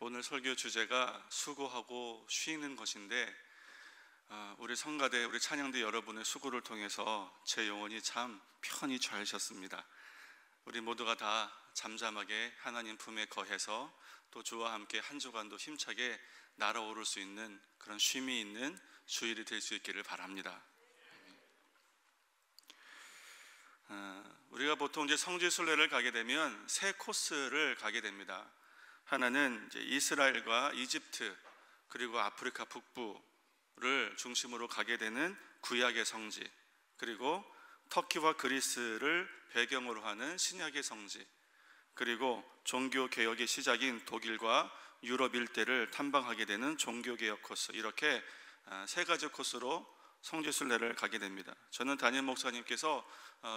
오늘 설교 주제가 수고하고 쉬는 것인데, 우리 성가대, 우리 찬양대 여러분의 수고를 통해서 제 영혼이 참 편히 쉬었습니다. 우리 모두가 다 잠잠하게 하나님 품에 거해서 또 주와 함께 한 주간도 힘차게 날아오를 수 있는 그런 쉼이 있는 주일이 될 수 있기를 바랍니다. 우리가 보통 이제 성지순례를 가게 되면 세 코스를 가게 됩니다. 하나는 이제 이스라엘과 이집트 그리고 아프리카 북부를 중심으로 가게 되는 구약의 성지, 그리고 터키와 그리스를 배경으로 하는 신약의 성지, 그리고 종교 개혁의 시작인 독일과 유럽 일대를 탐방하게 되는 종교 개혁 코스, 이렇게 세 가지 코스로 성지순례를 가게 됩니다. 저는 담임 목사님께서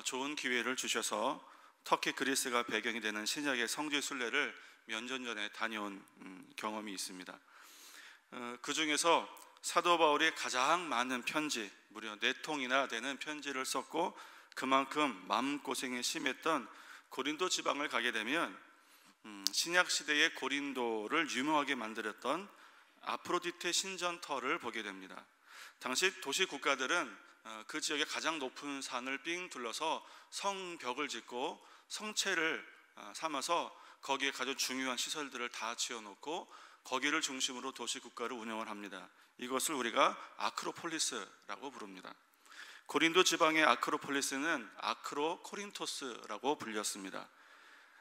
좋은 기회를 주셔서 터키 그리스가 배경이 되는 신약의 성지순례를 몇 년 전에 다녀온 경험이 있습니다. 그 중에서 사도 바울이 가장 많은 편지, 무려 4통이나 되는 편지를 썼고 그만큼 마음고생이 심했던 고린도 지방을 가게 되면 신약 시대의 고린도를 유명하게 만들었던 아프로디테 신전터를 보게 됩니다. 당시 도시 국가들은 그 지역의 가장 높은 산을 삥 둘러서 성벽을 짓고 성체를 삼아서 거기에 가장 중요한 시설들을 다 지어놓고 거기를 중심으로 도시 국가를 운영을 합니다. 이것을 우리가 아크로폴리스라고 부릅니다. 고린도 지방의 아크로폴리스는 아크로코린토스라고 불렸습니다.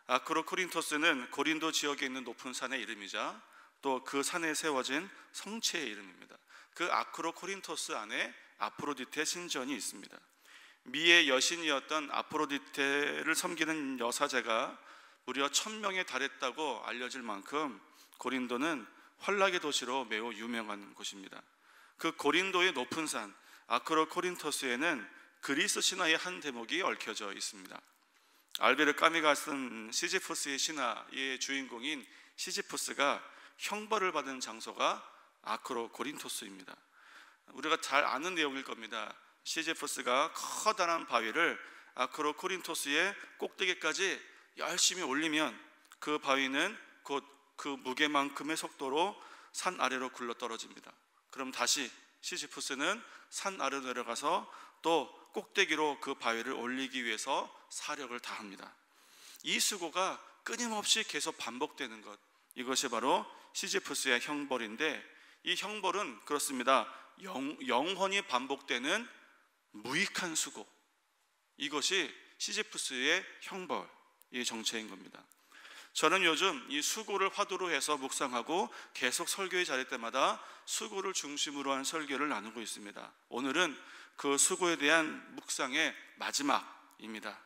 아크로코린토스는 고린도 지역에 있는 높은 산의 이름이자 또 그 산에 세워진 성체의 이름입니다. 그 아크로코린토스 안에 아프로디테 신전이 있습니다. 미의 여신이었던 아프로디테를 섬기는 여사제가 무려 1000명에 달했다고 알려질 만큼 고린도는 환락의 도시로 매우 유명한 곳입니다. 그 고린도의 높은 산 아크로코린토스에는 그리스 신화의 한 대목이 얽혀져 있습니다. 알베르 까미가 쓴 시지푸스의 신화의 주인공인 시지푸스가 형벌을 받은 장소가 아크로코린토스입니다. 우리가 잘 아는 내용일 겁니다. 시지푸스가 커다란 바위를 아크로코린토스의 꼭대기까지 열심히 올리면 그 바위는 곧 그 무게만큼의 속도로 산 아래로 굴러 떨어집니다. 그럼 다시 시지푸스는 산 아래로 내려가서 또 꼭대기로 그 바위를 올리기 위해서 사력을 다합니다. 이 수고가 끊임없이 계속 반복되는 것, 이것이 바로 시지푸스의 형벌인데, 이 형벌은 그렇습니다. 영원히 반복되는 무익한 수고, 이것이 시지푸스의 형벌의 정체인 겁니다. 저는 요즘 이 수고를 화두로 해서 묵상하고 계속 설교의 자리 때마다 수고를 중심으로 한 설교를 나누고 있습니다. 오늘은 그 수고에 대한 묵상의 마지막입니다.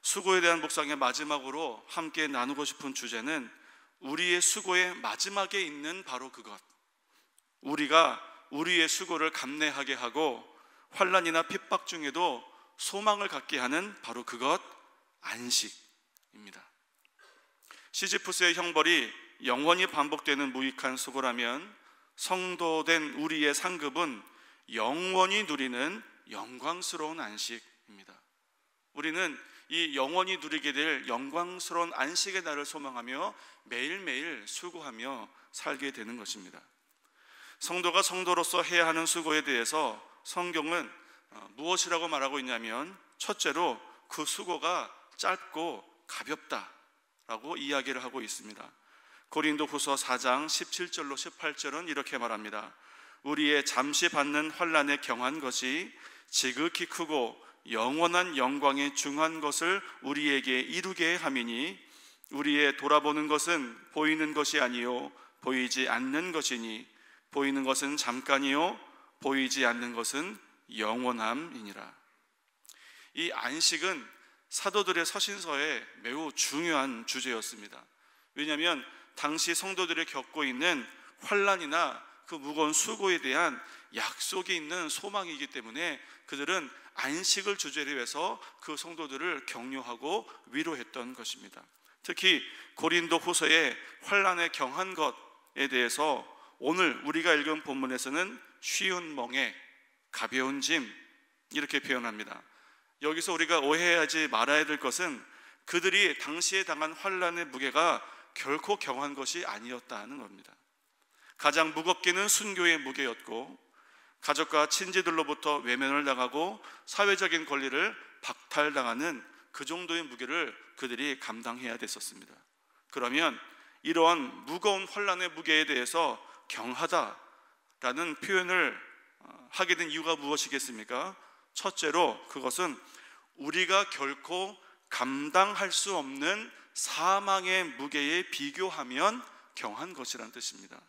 수고에 대한 묵상의 마지막으로 함께 나누고 싶은 주제는 우리의 수고의 마지막에 있는 바로 그것, 우리가 우리의 수고를 감내하게 하고 환난이나 핍박 중에도 소망을 갖게 하는 바로 그것, 안식입니다. 시지푸스의 형벌이 영원히 반복되는 무익한 수고라면 성도된 우리의 상급은 영원히 누리는 영광스러운 안식입니다. 우리는 이 영원히 누리게 될 영광스러운 안식의 날을 소망하며 매일매일 수고하며 살게 되는 것입니다. 성도가 성도로서 해야 하는 수고에 대해서 성경은 무엇이라고 말하고 있냐면, 첫째로 그 수고가 짧고 가볍다라고 이야기를 하고 있습니다. 고린도후서 4장 17절로 18절은 이렇게 말합니다. 우리의 잠시 받는 환난에 경한 것이 지극히 크고 영원한 영광에 중한 것을 우리에게 이루게 함이니, 우리의 돌아보는 것은 보이는 것이 아니요 보이지 않는 것이니, 보이는 것은 잠깐이요 보이지 않는 것은 영원함이니라. 이 안식은 사도들의 서신서에 매우 중요한 주제였습니다. 왜냐하면 당시 성도들이 겪고 있는 환난이나 그 무거운 수고에 대한 약속이 있는 소망이기 때문에 그들은 안식을 주제로 해서 그 성도들을 격려하고 위로했던 것입니다. 특히 고린도 후서의 환난에 경한 것에 대해서 오늘 우리가 읽은 본문에서는 쉬운 멍에 가벼운 짐, 이렇게 표현합니다. 여기서 우리가 오해하지 말아야 될 것은 그들이 당시에 당한 환난의 무게가 결코 경한 것이 아니었다는 겁니다. 가장 무겁게는 순교의 무게였고, 가족과 친지들로부터 외면을 당하고 사회적인 권리를 박탈당하는 그 정도의 무게를 그들이 감당해야 됐었습니다. 그러면 이러한 무거운 환난의 무게에 대해서 경하다라는 표현을 하게 된 이유가 무엇이겠습니까? 첫째로 그것은 우리가 결코 감당할 수 없는 사망의 무게에 비교하면 경한 것이라는 뜻입니다.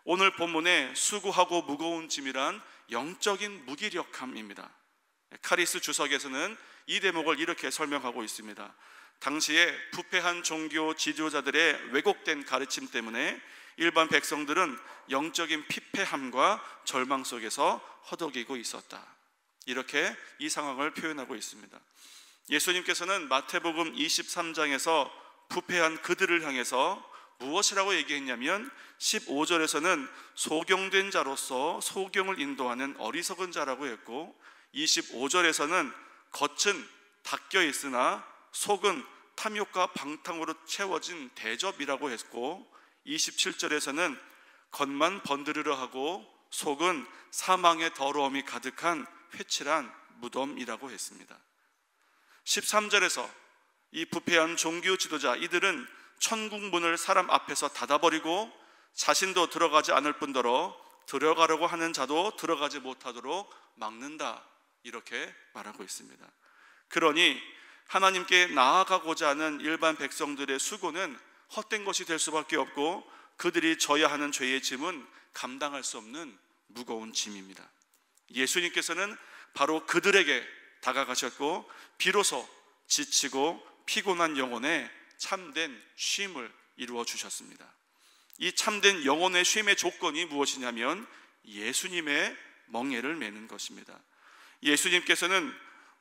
오늘 본문의 수고하고 무거운 짐이란 영적인 무기력함입니다. 카리스 주석에서는 이 대목을 이렇게 설명하고 있습니다. 당시에 부패한 종교 지도자들의 왜곡된 가르침 때문에 일반 백성들은 영적인 피폐함과 절망 속에서 허덕이고 있었다. 이렇게 이 상황을 표현하고 있습니다. 예수님께서는 마태복음 23장에서 부패한 그들을 향해서 무엇이라고 얘기했냐면 15절에서는 소경된 자로서 소경을 인도하는 어리석은 자라고 했고, 25절에서는 겉은 닦여 있으나 속은 탐욕과 방탕으로 채워진 대접이라고 했고, 27절에서는 겉만 번드르르 하고 속은 사망의 더러움이 가득한 회칠한 무덤이라고 했습니다. 13절에서 이 부패한 종교 지도자 이들은 천국 문을 사람 앞에서 닫아버리고 자신도 들어가지 않을 뿐더러 들어가려고 하는 자도 들어가지 못하도록 막는다, 이렇게 말하고 있습니다. 그러니 하나님께 나아가고자 하는 일반 백성들의 수고는 헛된 것이 될 수밖에 없고, 그들이 져야 하는 죄의 짐은 감당할 수 없는 무거운 짐입니다. 예수님께서는 바로 그들에게 다가가셨고, 비로소 지치고 피곤한 영혼에 참된 쉼을 이루어 주셨습니다. 이 참된 영혼의 쉼의 조건이 무엇이냐면 예수님의 멍에를 메는 것입니다. 예수님께서는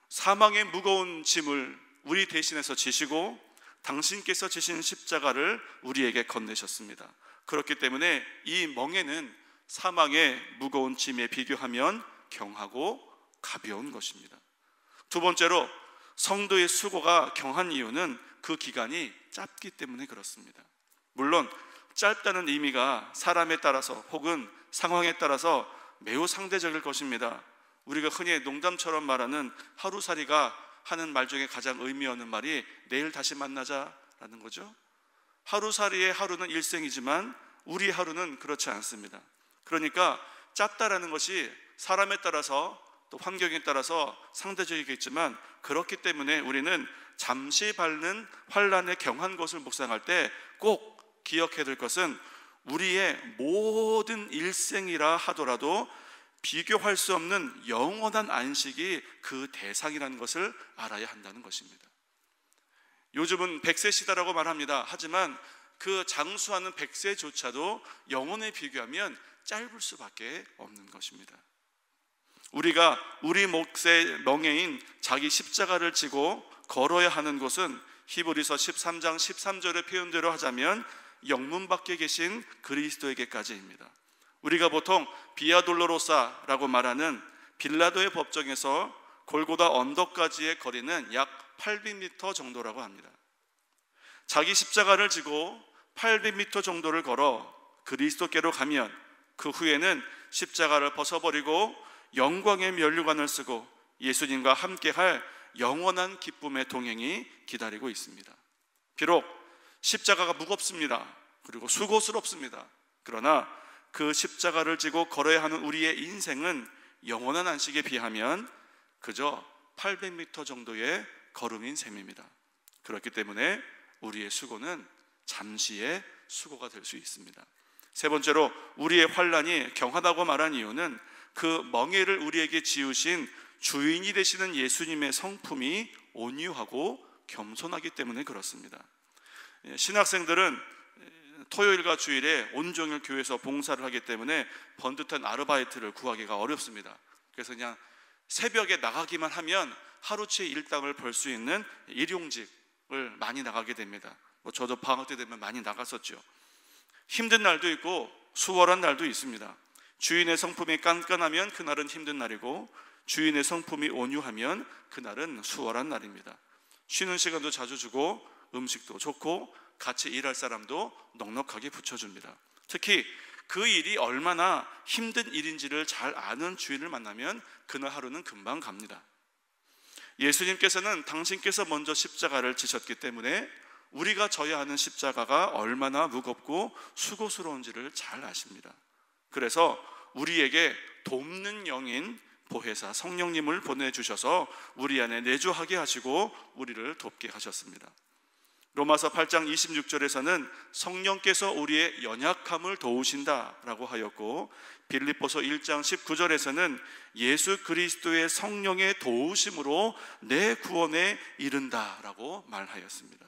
사망의 무거운 짐을 우리 대신해서 지시고 당신께서 지신 십자가를 우리에게 건네셨습니다. 그렇기 때문에 이 멍에는 사망의 무거운 짐에 비교하면 경하고 가벼운 것입니다. 두 번째로 성도의 수고가 경한 이유는 그 기간이 짧기 때문에 그렇습니다. 물론 짧다는 의미가 사람에 따라서 혹은 상황에 따라서 매우 상대적일 것입니다. 우리가 흔히 농담처럼 말하는 하루살이가 하는 말 중에 가장 의미 없는 말이 내일 다시 만나자라는 거죠. 하루살이의 하루는 일생이지만 우리 하루는 그렇지 않습니다. 그러니까 짧다라는 것이 사람에 따라서 또 환경에 따라서 상대적이겠지만, 그렇기 때문에 우리는 잠시 밟는 환난에 경한 것을 묵상할 때 꼭 기억해야 될 것은 우리의 모든 일생이라 하더라도 비교할 수 없는 영원한 안식이 그 대상이라는 것을 알아야 한다는 것입니다. 요즘은 100세 시대라고 말합니다. 하지만 그 장수하는 100세조차도 영혼에 비교하면 짧을 수밖에 없는 것입니다. 우리가 우리 몫의 멍에인 자기 십자가를 지고 걸어야 하는 곳은 히브리서 13장 13절의 표현대로 하자면 영문 밖에 계신 그리스도에게까지입니다. 우리가 보통 비아 돌로로사라고 말하는 빌라도의 법정에서 골고다 언덕까지의 거리는 약 800m 정도라고 합니다. 자기 십자가를 지고 800m 정도를 걸어 그리스도께로 가면 그 후에는 십자가를 벗어버리고 영광의 면류관을 쓰고 예수님과 함께할 영원한 기쁨의 동행이 기다리고 있습니다. 비록 십자가가 무겁습니다. 그리고 수고스럽습니다. 그러나 그 십자가를 지고 걸어야 하는 우리의 인생은 영원한 안식에 비하면 그저 800m 정도의 걸음인 셈입니다. 그렇기 때문에 우리의 수고는 잠시의 수고가 될 수 있습니다. 세 번째로 우리의 환난이 경하다고 말한 이유는 그 멍에를 우리에게 지으신 주인이 되시는 예수님의 성품이 온유하고 겸손하기 때문에 그렇습니다. 신학생들은 토요일과 주일에 온종일 교회에서 봉사를 하기 때문에 번듯한 아르바이트를 구하기가 어렵습니다. 그래서 그냥 새벽에 나가기만 하면 하루치의 일당을 벌 수 있는 일용직을 많이 나가게 됩니다. 저도 방학 때 되면 많이 나갔었죠. 힘든 날도 있고 수월한 날도 있습니다. 주인의 성품이 깐깐하면 그날은 힘든 날이고 주인의 성품이 온유하면 그날은 수월한 날입니다. 쉬는 시간도 자주 주고 음식도 좋고 같이 일할 사람도 넉넉하게 붙여줍니다. 특히 그 일이 얼마나 힘든 일인지를 잘 아는 주인을 만나면 그날 하루는 금방 갑니다. 예수님께서는 당신께서 먼저 십자가를 지셨기 때문에 우리가 져야 하는 십자가가 얼마나 무겁고 수고스러운지를 잘 아십니다. 그래서 우리에게 돕는 영인 보혜사 성령님을 보내주셔서 우리 안에 내주하게 하시고 우리를 돕게 하셨습니다. 로마서 8장 26절에서는 성령께서 우리의 연약함을 도우신다라고 하였고, 빌립보서 1장 19절에서는 예수 그리스도의 성령의 도우심으로 내 구원에 이른다라고 말하였습니다.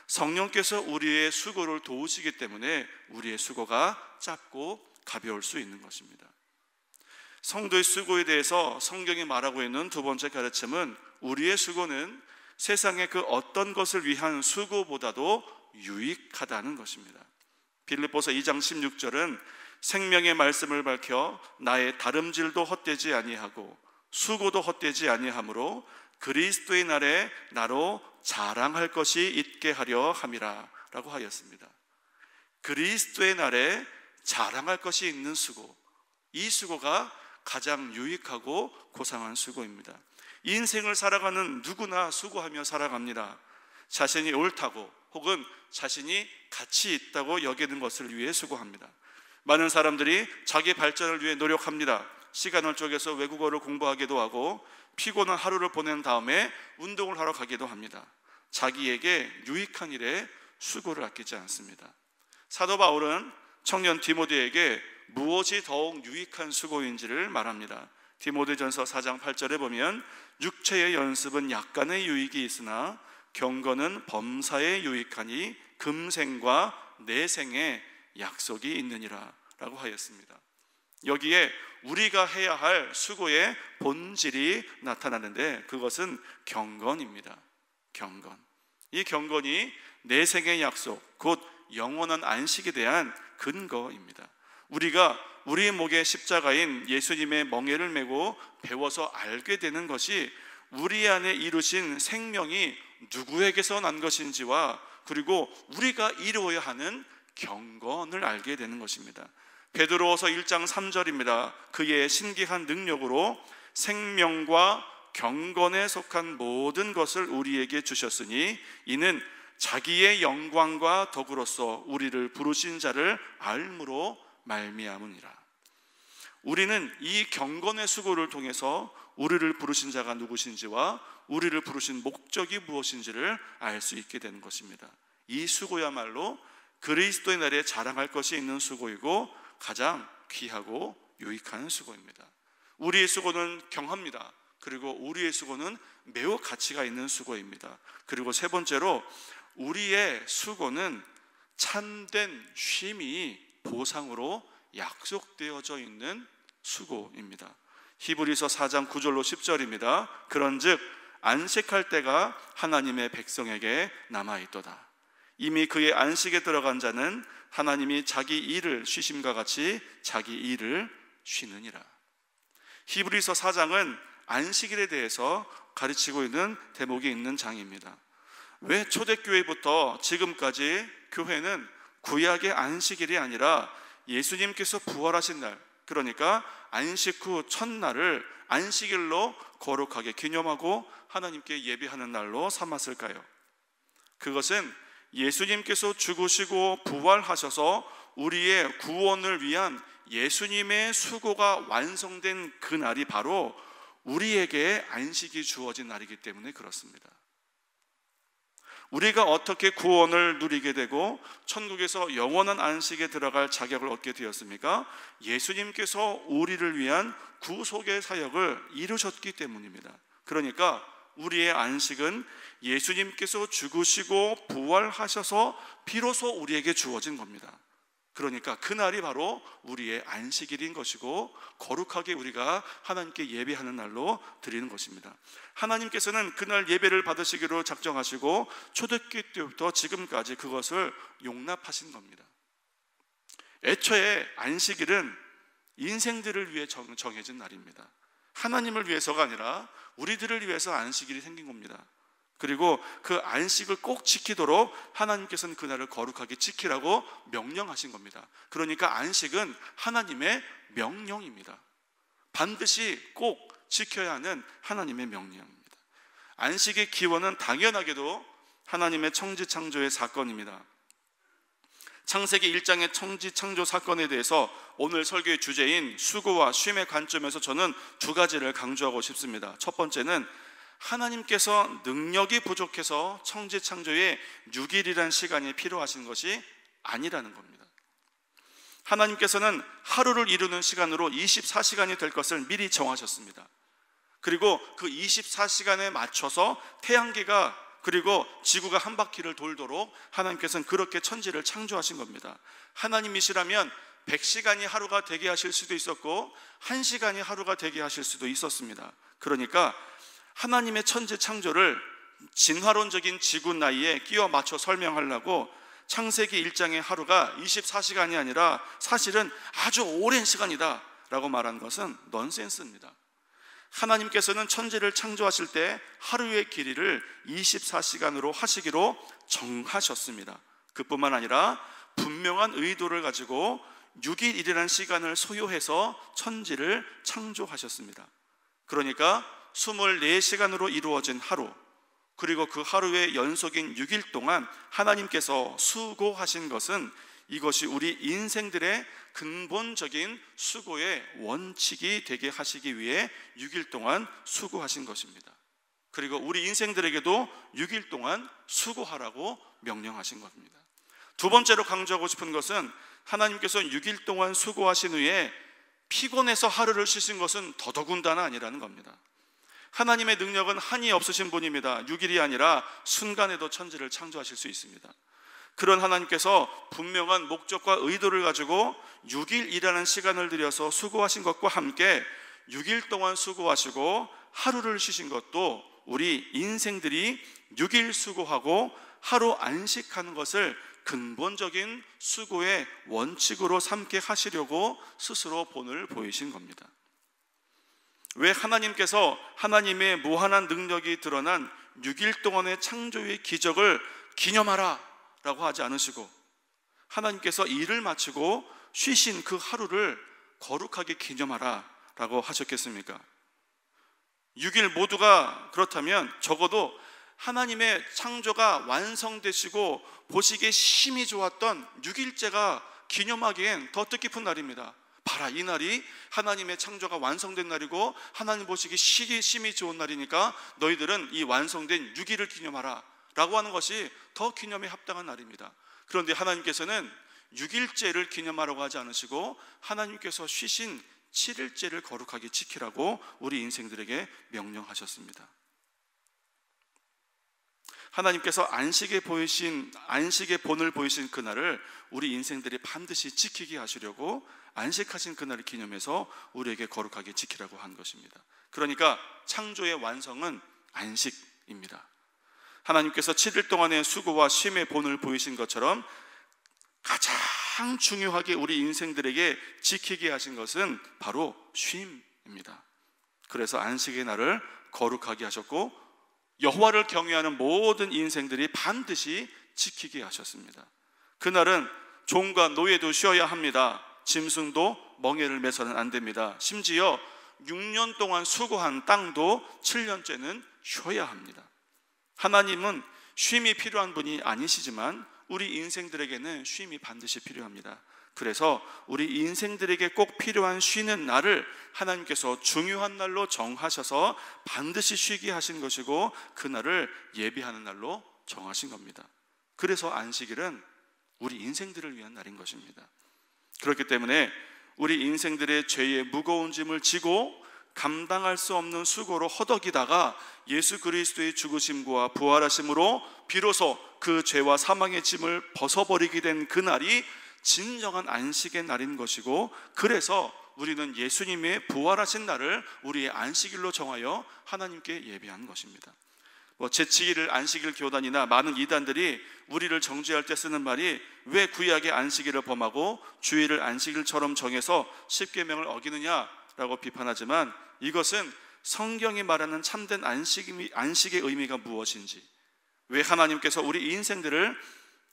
성령께서 우리의 수고를 도우시기 때문에 우리의 수고가 짧고 가벼울 수 있는 것입니다. 성도의 수고에 대해서 성경이 말하고 있는 두 번째 가르침은 우리의 수고는 세상의 그 어떤 것을 위한 수고보다도 유익하다는 것입니다. 빌립보서 2장 16절은 생명의 말씀을 밝혀 나의 다름질도 헛되지 아니하고 수고도 헛되지 아니하므로 그리스도의 날에 나로 자랑할 것이 있게 하려 함이라 라고 하였습니다. 그리스도의 날에 자랑할 것이 있는 수고, 이 수고가 가장 유익하고 고상한 수고입니다. 인생을 살아가는 누구나 수고하며 살아갑니다. 자신이 옳다고 혹은 자신이 가치 있다고 여기는 것을 위해 수고합니다. 많은 사람들이 자기 발전을 위해 노력합니다. 시간을 쪼개서 외국어를 공부하기도 하고 피곤한 하루를 보낸 다음에 운동을 하러 가기도 합니다. 자기에게 유익한 일에 수고를 아끼지 않습니다. 사도 바울은 청년 디모데에게 무엇이 더욱 유익한 수고인지를 말합니다. 디모데전서 4장 8절에 보면 육체의 연습은 약간의 유익이 있으나 경건은 범사에 유익하니 금생과 내생에 약속이 있느니라 라고 하였습니다. 여기에 우리가 해야 할 수고의 본질이 나타나는데 그것은 경건입니다. 경건. 이 경건이 내생의 약속, 곧 영원한 안식에 대한 근거입니다. 우리가 우리 목에 십자가인 예수님의 멍에를 메고 배워서 알게 되는 것이 우리 안에 이루신 생명이 누구에게서 난 것인지와 그리고 우리가 이루어야 하는 경건을 알게 되는 것입니다. 베드로후서 1장 3절입니다. 그의 신기한 능력으로 생명과 경건에 속한 모든 것을 우리에게 주셨으니 이는 자기의 영광과 덕으로서 우리를 부르신 자를 알므로 말미암으니라. 우리는 이 경건의 수고를 통해서 우리를 부르신 자가 누구신지와 우리를 부르신 목적이 무엇인지를 알 수 있게 되는 것입니다. 이 수고야말로 그리스도의 날에 자랑할 것이 있는 수고이고 가장 귀하고 유익한 수고입니다. 우리의 수고는 경합니다. 그리고 우리의 수고는 매우 가치가 있는 수고입니다. 그리고 세 번째로 우리의 수고는 참된 쉼이 보상으로 약속되어져 있는 수고입니다. 히브리서 4장 9절로 10절입니다. 그런즉 안식할 때가 하나님의 백성에게 남아있도다. 이미 그의 안식에 들어간 자는 하나님이 자기 일을 쉬심과 같이 자기 일을 쉬느니라. 히브리서 4장은 안식일에 대해서 가르치고 있는 대목이 있는 장입니다. 왜 초대교회부터 지금까지 교회는 구약의 안식일이 아니라 예수님께서 부활하신 날, 그러니까 안식 후 첫날을 안식일로 거룩하게 기념하고 하나님께 예배하는 날로 삼았을까요? 그것은 예수님께서 죽으시고 부활하셔서 우리의 구원을 위한 예수님의 수고가 완성된 그 날이 바로 우리에게 안식이 주어진 날이기 때문에 그렇습니다. 우리가 어떻게 구원을 누리게 되고 천국에서 영원한 안식에 들어갈 자격을 얻게 되었습니까? 예수님께서 우리를 위한 구속의 사역을 이루셨기 때문입니다. 그러니까 우리의 안식은 예수님께서 죽으시고 부활하셔서 비로소 우리에게 주어진 겁니다. 그러니까 그날이 바로 우리의 안식일인 것이고 거룩하게 우리가 하나님께 예배하는 날로 드리는 것입니다. 하나님께서는 그날 예배를 받으시기로 작정하시고 초대교회 때부터 지금까지 그것을 용납하신 겁니다. 애초에 안식일은 인생들을 위해 정해진 날입니다. 하나님을 위해서가 아니라 우리들을 위해서 안식일이 생긴 겁니다. 그리고 그 안식을 꼭 지키도록 하나님께서는 그날을 거룩하게 지키라고 명령하신 겁니다. 그러니까 안식은 하나님의 명령입니다. 반드시 꼭 지켜야 하는 하나님의 명령입니다. 안식의 기원은 당연하게도 하나님의 천지창조의 사건입니다. 창세기 1장의 천지창조 사건에 대해서 오늘 설교의 주제인 수고와 쉼의 관점에서 저는 두 가지를 강조하고 싶습니다. 첫 번째는 하나님께서 능력이 부족해서 천지창조에 6일이라는 시간이 필요하신 것이 아니라는 겁니다. 하나님께서는 하루를 이루는 시간으로 24시간이 될 것을 미리 정하셨습니다. 그리고 그 24시간에 맞춰서 태양계가 그리고 지구가 한 바퀴를 돌도록 하나님께서는 그렇게 천지를 창조하신 겁니다. 하나님이시라면 100시간이 하루가 되게 하실 수도 있었고 1시간이 하루가 되게 하실 수도 있었습니다. 그러니까 하나님의 천지 창조를 진화론적인 지구 나이에 끼워 맞춰 설명하려고 창세기 1장의 하루가 24시간이 아니라 사실은 아주 오랜 시간이다 라고 말한 것은 넌센스입니다. 하나님께서는 천지를 창조하실 때 하루의 길이를 24시간으로 하시기로 정하셨습니다. 그뿐만 아니라 분명한 의도를 가지고 6일이라는 시간을 소요해서 천지를 창조하셨습니다. 그러니까 24시간으로 이루어진 하루, 그리고 그 하루의 연속인 6일 동안 하나님께서 수고하신 것은 이것이 우리 인생들의 근본적인 수고의 원칙이 되게 하시기 위해 6일 동안 수고하신 것입니다. 그리고 우리 인생들에게도 6일 동안 수고하라고 명령하신 겁니다. 두 번째로 강조하고 싶은 것은 하나님께서 6일 동안 수고하신 후에 피곤해서 하루를 쉬신 것은 더더군다나 아니라는 겁니다. 하나님의 능력은 한이 없으신 분입니다. 6일이 아니라 순간에도 천지를 창조하실 수 있습니다. 그런 하나님께서 분명한 목적과 의도를 가지고 6일이라는 시간을 들여서 수고하신 것과 함께 6일 동안 수고하시고 하루를 쉬신 것도 우리 인생들이 6일 수고하고 하루 안식하는 것을 근본적인 수고의 원칙으로 삼게 하시려고 스스로 본을 보이신 겁니다. 왜 하나님께서 하나님의 무한한 능력이 드러난 6일 동안의 창조의 기적을 기념하라 라고 하지 않으시고 하나님께서 일을 마치고 쉬신 그 하루를 거룩하게 기념하라 라고 하셨겠습니까? 6일 모두가 그렇다면 적어도 하나님의 창조가 완성되시고 보시기에 심히 좋았던 6일째가 기념하기엔 더 뜻깊은 날입니다. 봐라, 이 날이 하나님의 창조가 완성된 날이고 하나님 보시기 심히 좋은 날이니까 너희들은 이 완성된 6일을 기념하라 라고 하는 것이 더 기념에 합당한 날입니다. 그런데 하나님께서는 6일째를 기념하라고 하지 않으시고 하나님께서 쉬신 7일째를 거룩하게 지키라고 우리 인생들에게 명령하셨습니다. 하나님께서 안식의 본을 보이신 그날을 우리 인생들이 반드시 지키게 하시려고 안식하신 그날을 기념해서 우리에게 거룩하게 지키라고 한 것입니다. 그러니까 창조의 완성은 안식입니다. 하나님께서 7일 동안의 수고와 쉼의 본을 보이신 것처럼 가장 중요하게 우리 인생들에게 지키게 하신 것은 바로 쉼입니다. 그래서 안식의 날을 거룩하게 하셨고 여호와를 경외하는 모든 인생들이 반드시 지키게 하셨습니다. 그날은 종과 노예도 쉬어야 합니다. 짐승도 멍에를 매서는 안 됩니다. 심지어 6년 동안 수고한 땅도 7년째는 쉬어야 합니다. 하나님은 쉼이 필요한 분이 아니시지만 우리 인생들에게는 쉼이 반드시 필요합니다. 그래서 우리 인생들에게 꼭 필요한 쉬는 날을 하나님께서 중요한 날로 정하셔서 반드시 쉬게 하신 것이고 그 날을 예비하는 날로 정하신 겁니다. 그래서 안식일은 우리 인생들을 위한 날인 것입니다. 그렇기 때문에 우리 인생들의 죄의 무거운 짐을 지고 감당할 수 없는 수고로 허덕이다가 예수 그리스도의 죽으심과 부활하심으로 비로소 그 죄와 사망의 짐을 벗어버리게 된 그날이 진정한 안식의 날인 것이고, 그래서 우리는 예수님의 부활하신 날을 우리의 안식일로 정하여 하나님께 예배한 것입니다. 제7일을 안식일 교단이나 많은 이단들이 우리를 정죄할 때 쓰는 말이 왜 구약의 안식일을 범하고 주일을 안식일처럼 정해서 십계명을 어기느냐라고 비판하지만, 이것은 성경이 말하는 참된 안식의 의미가 무엇인지, 왜 하나님께서 우리 인생들을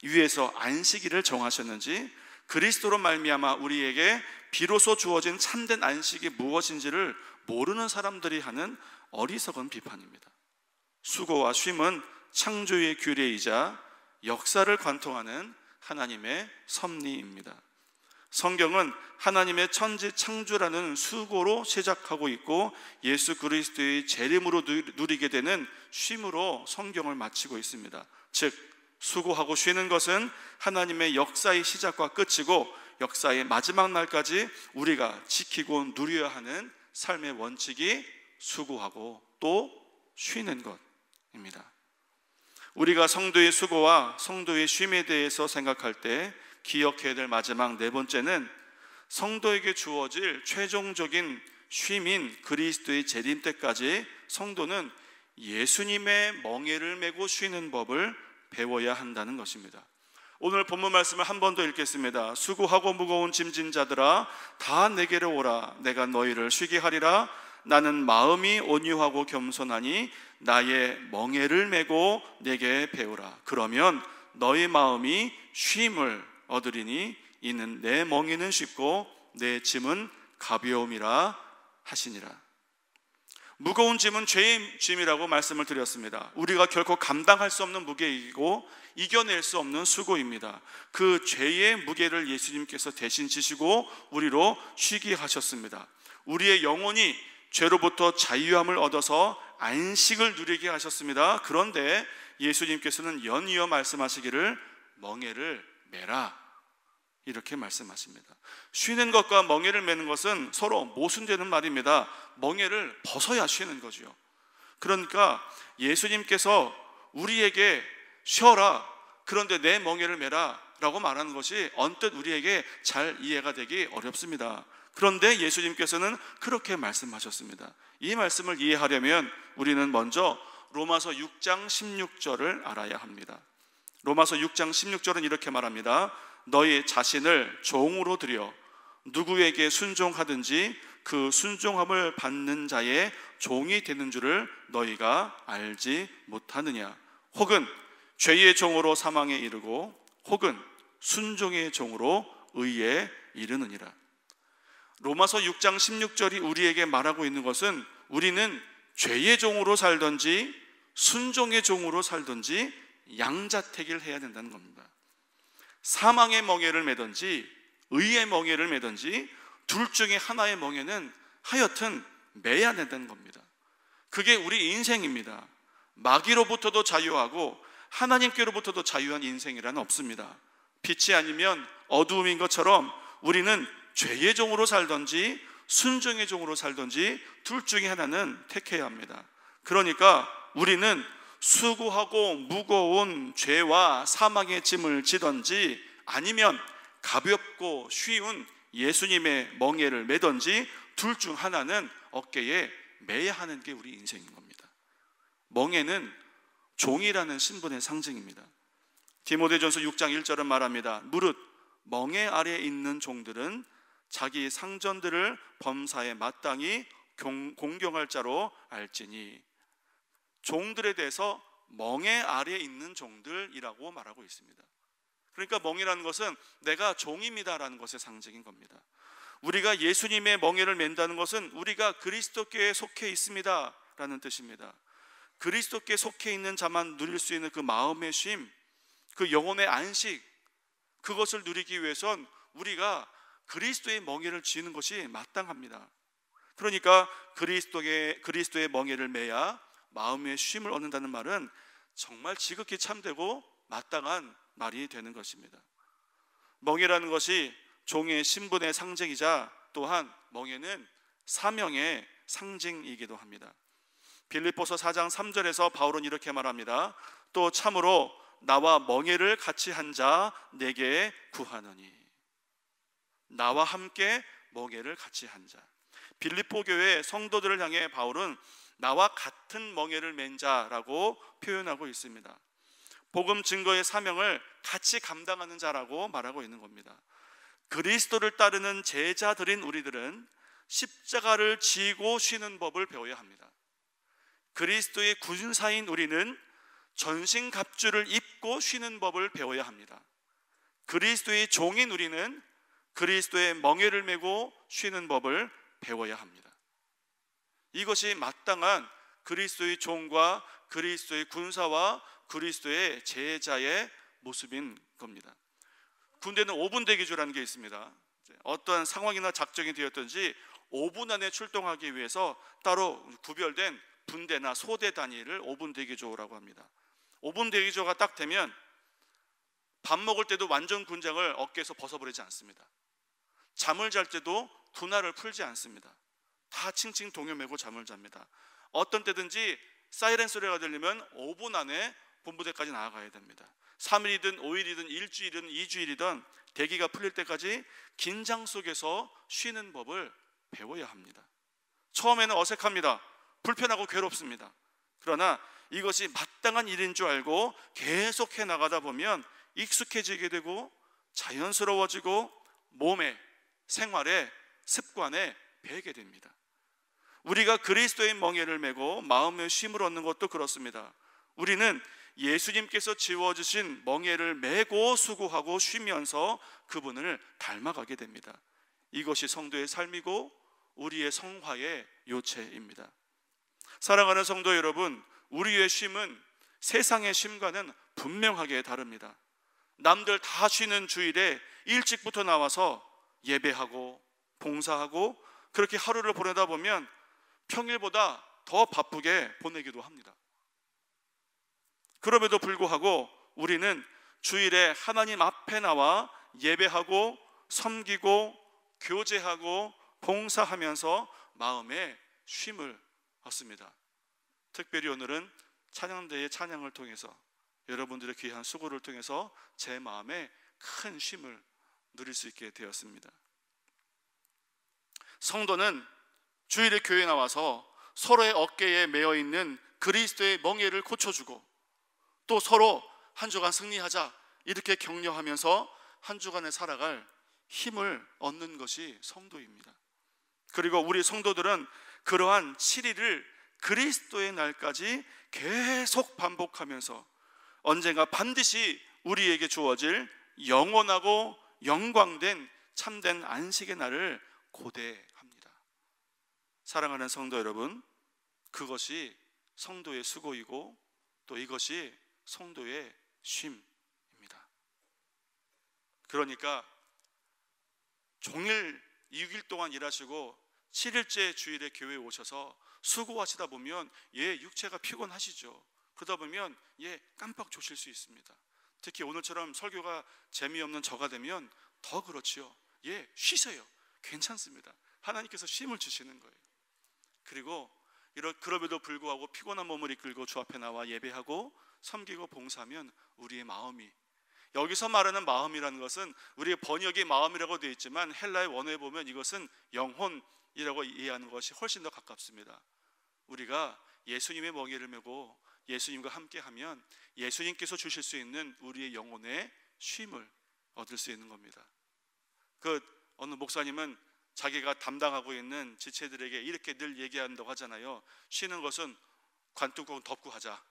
위해서 안식일을 정하셨는지, 그리스도로 말미암아 우리에게 비로소 주어진 참된 안식이 무엇인지를 모르는 사람들이 하는 어리석은 비판입니다. 수고와 쉼은 창조의 규례이자 역사를 관통하는 하나님의 섭리입니다. 성경은 하나님의 천지 창조라는 수고로 시작하고 있고 예수 그리스도의 재림으로 누리게 되는 쉼으로 성경을 마치고 있습니다. 즉 수고하고 쉬는 것은 하나님의 역사의 시작과 끝이고 역사의 마지막 날까지 우리가 지키고 누려야 하는 삶의 원칙이 수고하고 또 쉬는 것입니다. 우리가 성도의 수고와 성도의 쉼에 대해서 생각할 때 기억해야 될 마지막 네 번째는 성도에게 주어질 최종적인 쉼인 그리스도의 재림 때까지 성도는 예수님의 멍에를 메고 쉬는 법을 배워야 한다는 것입니다. 오늘 본문 말씀을 한 번 더 읽겠습니다. 수고하고 무거운 짐진 자들아 다 내게로 오라. 내가 너희를 쉬게 하리라. 나는 마음이 온유하고 겸손하니 나의 멍에를 메고 내게 배우라. 그러면 너희 마음이 쉼을 얻으리니 이는 내 멍에는 쉽고 내 짐은 가벼움이라 하시니라. 무거운 짐은 죄의 짐이라고 말씀을 드렸습니다. 우리가 결코 감당할 수 없는 무게이고 이겨낼 수 없는 수고입니다. 그 죄의 무게를 예수님께서 대신 지시고 우리로 쉬게 하셨습니다. 우리의 영혼이 죄로부터 자유함을 얻어서 안식을 누리게 하셨습니다. 그런데 예수님께서는 연이어 말씀하시기를 멍에를 메라 이렇게 말씀하십니다. 쉬는 것과 멍에를 메는 것은 서로 모순되는 말입니다. 멍에를 벗어야 쉬는 거죠. 그러니까 예수님께서 우리에게 쉬어라, 그런데 내 멍에를 메라 라고 말하는 것이 언뜻 우리에게 잘 이해가 되기 어렵습니다. 그런데 예수님께서는 그렇게 말씀하셨습니다. 이 말씀을 이해하려면 우리는 먼저 로마서 6장 16절을 알아야 합니다. 로마서 6장 16절은 이렇게 말합니다. 너희 자신을 종으로 들여 누구에게 순종하든지 그 순종함을 받는 자의 종이 되는 줄을 너희가 알지 못하느냐. 혹은 죄의 종으로 사망에 이르고 혹은 순종의 종으로 의에 이르느니라. 로마서 6장 16절이 우리에게 말하고 있는 것은 우리는 죄의 종으로 살든지 순종의 종으로 살든지 양자택일 해야 된다는 겁니다. 사망의 멍에를 매든지 의의 멍에를 매든지 둘 중에 하나의 멍에는 하여튼 매야 된다는 겁니다. 그게 우리 인생입니다. 마귀로부터도 자유하고 하나님께로부터도 자유한 인생이라는 없습니다. 빛이 아니면 어두움인 것처럼 우리는 죄의 종으로 살든지 순종의 종으로 살든지 둘 중에 하나는 택해야 합니다. 그러니까 우리는 수고하고 무거운 죄와 사망의 짐을 지든지 아니면 가볍고 쉬운 예수님의 멍에를 매든지 둘 중 하나는 어깨에 매야 하는 게 우리 인생인 겁니다. 멍에는 종이라는 신분의 상징입니다. 디모데전서 6장 1절은 말합니다. 무릇 멍에 아래에 있는 종들은 자기 상전들을 범사에 마땅히 공경할 자로 알지니. 종들에 대해서 멍에 아래에 있는 종들이라고 말하고 있습니다. 그러니까 멍이라는 것은 내가 종입니다라는 것의 상징인 겁니다. 우리가 예수님의 멍에를 맨다는 것은 우리가 그리스도께 속해 있습니다 라는 뜻입니다. 그리스도께 속해 있는 자만 누릴 수 있는 그 마음의 쉼, 그 영혼의 안식, 그것을 누리기 위해선 우리가 그리스도의 멍에를 쥐는 것이 마땅합니다. 그러니까 그리스도의 멍에를 매야 마음의 쉼을 얻는다는 말은 정말 지극히 참되고 마땅한 말이 되는 것입니다. 멍에라는 것이 종의 신분의 상징이자 또한 멍에는 사명의 상징이기도 합니다. 빌립보서 4장 3절에서 바울은 이렇게 말합니다. 또 참으로 나와 멍에를 같이 한 자 내게 구하노니. 나와 함께 멍에를 같이 한 자. 빌립보 교회 성도들을 향해 바울은 나와 같은 멍에를 맨 자라고 표현하고 있습니다. 복음 증거의 사명을 같이 감당하는 자라고 말하고 있는 겁니다. 그리스도를 따르는 제자들인 우리들은 십자가를 지고 쉬는 법을 배워야 합니다. 그리스도의 군사인 우리는 전신갑주를 입고 쉬는 법을 배워야 합니다. 그리스도의 종인 우리는 그리스도의 멍에를 메고 쉬는 법을 배워야 합니다. 이것이 마땅한 그리스도의 종과 그리스도의 군사와 그리스도의 제자의 모습인 겁니다. 군대는 5분 대기조라는 게 있습니다. 어떠한 상황이나 작전이 되었든지 5분 안에 출동하기 위해서 따로 구별된 분대나 소대 단위를 5분 대기조라고 합니다. 5분 대기조가 딱 되면 밥 먹을 때도 완전 군장을 어깨에서 벗어버리지 않습니다. 잠을 잘 때도 군화를 풀지 않습니다. 다 칭칭 동요매고 잠을 잡니다. 어떤 때든지 사이렌 소리가 들리면 5분 안에 본부대까지 나아가야 됩니다. 3일이든 5일이든 일주일이든 2주일이든 대기가 풀릴 때까지 긴장 속에서 쉬는 법을 배워야 합니다. 처음에는 어색합니다. 불편하고 괴롭습니다. 그러나 이것이 마땅한 일인 줄 알고 계속해 나가다 보면 익숙해지게 되고 자연스러워지고 몸에, 생활에, 습관에 배게 됩니다. 우리가 그리스도의 멍에를 메고 마음의 쉼을 얻는 것도 그렇습니다. 우리는 예수님께서 지워주신 멍에를 메고 수고하고 쉬면서 그분을 닮아가게 됩니다. 이것이 성도의 삶이고 우리의 성화의 요체입니다. 사랑하는 성도 여러분, 우리의 쉼은 세상의 쉼과는 분명하게 다릅니다. 남들 다 쉬는 주일에 일찍부터 나와서 예배하고 봉사하고 그렇게 하루를 보내다 보면 평일보다 더 바쁘게 보내기도 합니다. 그럼에도 불구하고 우리는 주일에 하나님 앞에 나와 예배하고 섬기고 교제하고 봉사하면서 마음에 쉼을 얻습니다. 특별히 오늘은 찬양대의 찬양을 통해서 여러분들의 귀한 수고를 통해서 제 마음에 큰 쉼을 누릴 수 있게 되었습니다. 성도는 주일에 교회에 나와서 서로의 어깨에 매어 있는 그리스도의 멍에를 고쳐주고 또 서로 한 주간 승리하자 이렇게 격려하면서 한 주간에 살아갈 힘을 얻는 것이 성도입니다. 그리고 우리 성도들은 그러한 7일을 그리스도의 날까지 계속 반복하면서 언젠가 반드시 우리에게 주어질 영원하고 영광된 참된 안식의 날을 고대합니다. 사랑하는 성도 여러분, 그것이 성도의 수고이고 또 이것이 성도의 쉼입니다. 그러니까 종일 6일 동안 일하시고 7일째 주일에 교회에 오셔서 수고하시다 보면 육체가 피곤하시죠. 그러다 보면 깜빡 조실 수 있습니다. 특히 오늘처럼 설교가 재미없는 저가 되면 더 그렇지요. 쉬세요. 괜찮습니다. 하나님께서 쉼을 주시는 거예요. 그리고 그럼에도 불구하고 피곤한 몸을 이끌고 주 앞에 나와 예배하고 섬기고 봉사하면 우리의 마음이, 여기서 말하는 마음이라는 것은 우리의 번역이 마음이라고 되어 있지만 헬라의 원어에 보면 이것은 영혼이라고 이해하는 것이 훨씬 더 가깝습니다. 우리가 예수님의 멍에를 메고 예수님과 함께하면 예수님께서 주실 수 있는 우리의 영혼의 쉼을 얻을 수 있는 겁니다. 어느 목사님은 자기가 담당하고 있는 지체들에게 이렇게 늘 얘기한다고 하잖아요. 쉬는 것은 관뚜껑 덮고 하자.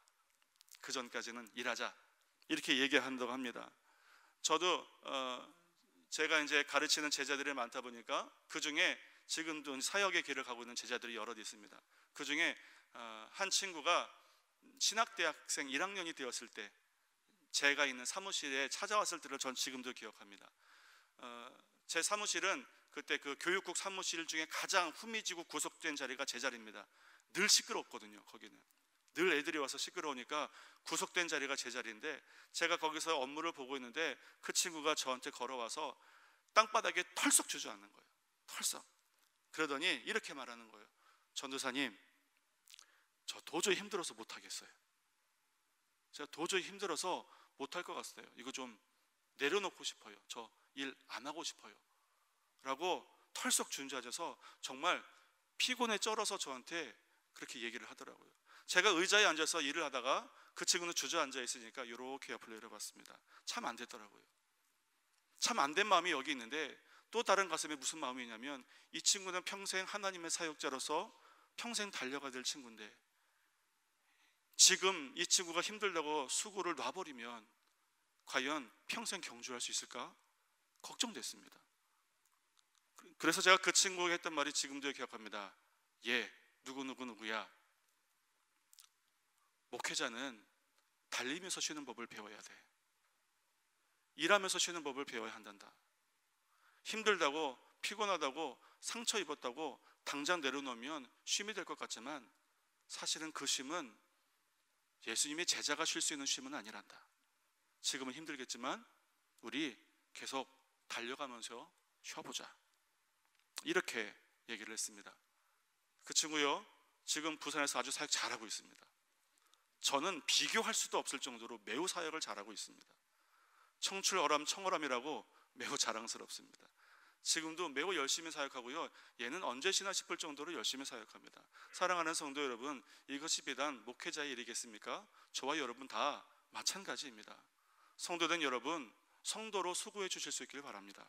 그 전까지는 일하자. 이렇게 얘기한다고 합니다. 저도 제가 이제 가르치는 제자들이 많다 보니까 그 중에 지금도 사역의 길을 가고 있는 제자들이 여럿 있습니다. 그 중에 한 친구가 신학대학생 1학년이 되었을 때 제가 있는 사무실에 찾아왔을 때를 전 지금도 기억합니다. 제 사무실은 그때 그 교육국 사무실 중에 가장 후미지고 구석된 자리가 제 자리입니다. 늘 시끄럽거든요. 거기는 늘 애들이 와서 시끄러우니까 구석된 자리가 제 자리인데 제가 거기서 업무를 보고 있는데 그 친구가 저한테 걸어와서 땅바닥에 털썩 주저앉는 거예요. 털썩. 그러더니 이렇게 말하는 거예요. 전도사님, 저 도저히 힘들어서 못하겠어요. 제가 도저히 힘들어서 못할 것 같아요. 이거 좀 내려놓고 싶어요. 저 일 안 하고 싶어요. 라고 털썩 주저앉아서 정말 피곤에 쩔어서 저한테 그렇게 얘기를 하더라고요. 제가 의자에 앉아서 일을 하다가 그 친구는 주저앉아 있으니까 이렇게 옆을 내려봤습니다. 참 안 됐더라고요. 참 안 된 마음이 여기 있는데 또 다른 가슴에 무슨 마음이냐면 이 친구는 평생 하나님의 사역자로서 평생 달려가야 될 친구인데 지금 이 친구가 힘들다고 수고를 놔버리면 과연 평생 경주할 수 있을까? 걱정됐습니다. 그래서 제가 그 친구에게 했던 말이 지금도 기억합니다. 얘 누구야, 목회자는 달리면서 쉬는 법을 배워야 돼. 일하면서 쉬는 법을 배워야 한단다. 힘들다고 피곤하다고 상처 입었다고 당장 내려놓으면 쉼이 될 것 같지만 사실은 그 쉼은 예수님의 제자가 쉴 수 있는 쉼은 아니란다. 지금은 힘들겠지만 우리 계속 달려가면서 쉬어보자. 이렇게 얘기를 했습니다. 그 친구요, 지금 부산에서 아주 사역 잘하고 있습니다. 저는 비교할 수도 없을 정도로 매우 사역을 잘하고 있습니다. 청출어람 청어람이라고 매우 자랑스럽습니다. 지금도 매우 열심히 사역하고요, 얘는 언제 쉬나 싶을 정도로 열심히 사역합니다. 사랑하는 성도 여러분, 이것이 비단 목회자의 일이겠습니까? 저와 여러분 다 마찬가지입니다. 성도된 여러분, 성도로 수고해 주실 수 있기를 바랍니다.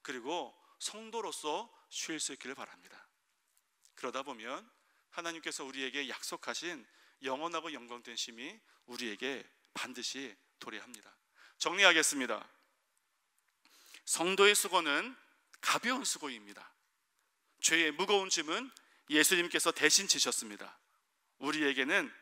그리고 성도로서 쉴 수 있기를 바랍니다. 그러다 보면 하나님께서 우리에게 약속하신 영원하고 영광된 쉼이 우리에게 반드시 도래합니다. 정리하겠습니다. 성도의 수고는 가벼운 수고입니다. 죄의 무거운 짐은 예수님께서 대신 지셨습니다. 우리에게는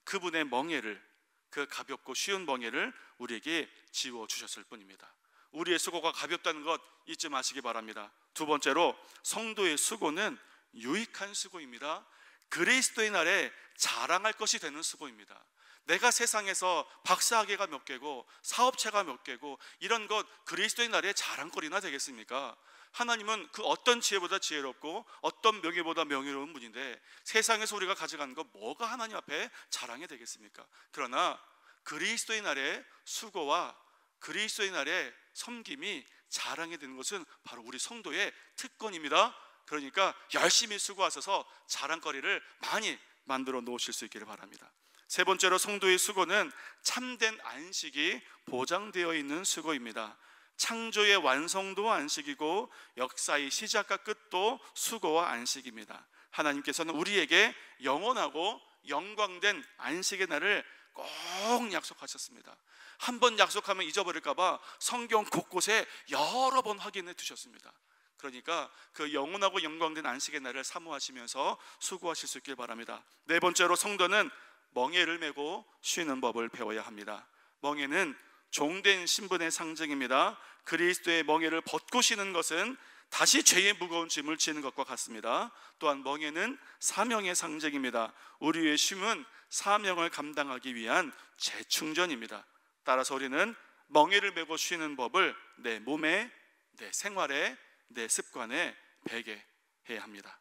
그분의 멍에를, 그 가볍고 쉬운 멍에를 우리에게 지워주셨을 뿐입니다. 우리의 수고가 가볍다는 것 잊지 마시기 바랍니다. 두 번째로, 성도의 수고는 유익한 수고입니다. 그리스도의 날에 자랑할 것이 되는 수고입니다. 내가 세상에서 박사학위가 몇 개고 사업체가 몇 개고 이런 것 그리스도의 날에 자랑거리나 되겠습니까? 하나님은 그 어떤 지혜보다 지혜롭고 어떤 명예보다 명예로운 분인데 세상에서 우리가 가져가는 거 뭐가 하나님 앞에 자랑이 되겠습니까? 그러나 그리스도의 날에 수고와 그리스도의 날에 섬김이 자랑이 되는 것은 바로 우리 성도의 특권입니다. 그러니까 열심히 수고하셔서 자랑거리를 많이 만들어 놓으실 수 있기를 바랍니다. 세 번째로, 성도의 수고는 참된 안식이 보장되어 있는 수고입니다. 창조의 완성도 안식이고 역사의 시작과 끝도 수고와 안식입니다. 하나님께서는 우리에게 영원하고 영광된 안식의 날을 꼭 약속하셨습니다. 한 번 약속하면 잊어버릴까 봐 성경 곳곳에 여러 번 확인해 두셨습니다. 그러니까 그 영원하고 영광된 안식의 날을 사모하시면서 수고하실 수 있길 바랍니다. 네 번째로, 성도는 멍에를 메고 쉬는 법을 배워야 합니다. 멍에는 종된 신분의 상징입니다. 그리스도의 멍에를 벗고 쉬는 것은 다시 죄의 무거운 짐을 지는 것과 같습니다. 또한 멍에는 사명의 상징입니다. 우리의 쉼은 사명을 감당하기 위한 재충전입니다. 따라서 우리는 멍에를 메고 쉬는 법을 내 몸에, 내 생활에, 내 습관에 배게 해야 합니다.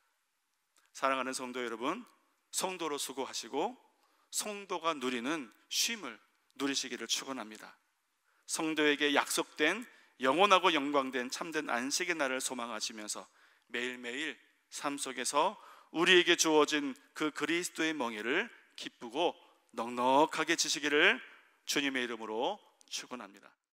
사랑하는 성도 여러분, 성도로 수고하시고 성도가 누리는 쉼을 누리시기를 축원합니다. 성도에게 약속된 영원하고 영광된 참된 안식의 날을 소망하시면서 매일매일 삶 속에서 우리에게 주어진 그 그리스도의 멍에를 기쁘고 넉넉하게 지시기를 주님의 이름으로 축원합니다.